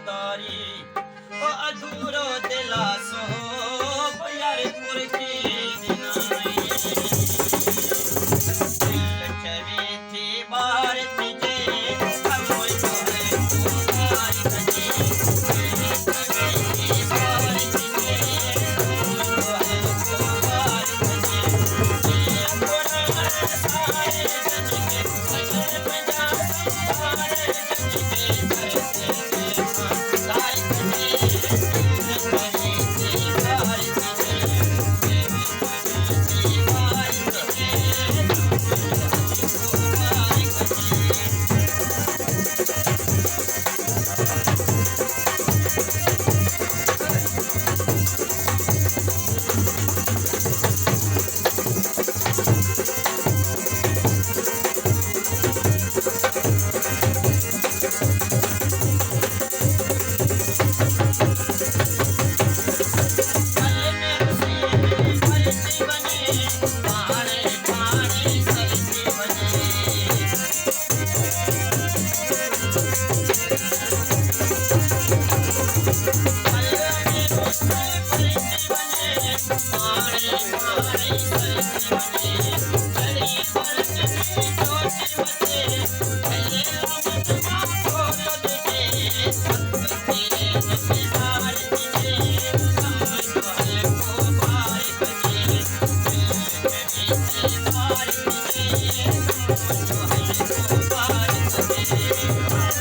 तारी ओ अधूरो दिलासो यार पुरखी दिनाई चली थी बार तुझे अमोल तो है तुम्हारी कजी चली थी बार तुझे अमोल तो है तुम्हारी कजी अपना सारे जन के सजन बजा सारे जन के धरते सारे कजी चली थी बार तुझे चली बार